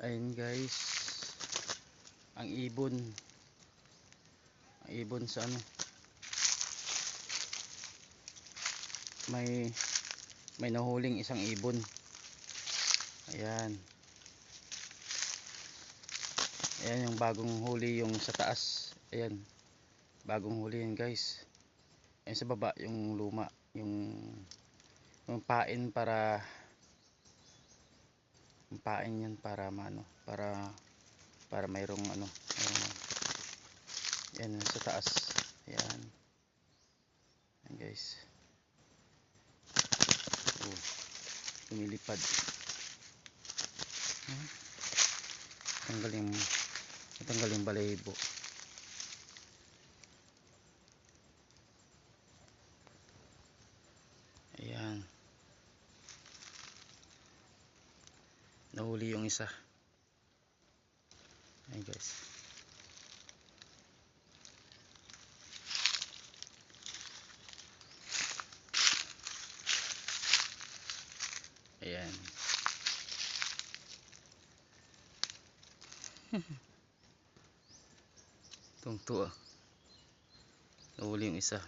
Ayun guys, ang ibon. Ang ibon sa ano. May nahuling isang ibon. Ayan. Ayan yung bagong huli yung sa taas. Ayan. Bagong huli yan guys. Ayan sa baba yung luma. Yung pain para yan para mano, para mayroong ano, yan sa taas. Ayan. Ayan guys. Lumilipad. Tanggal yung balahibo. Ayan. Nahuli yung isa. Ayan guys. Ayan. Tungto ah. Nahuli yung isa.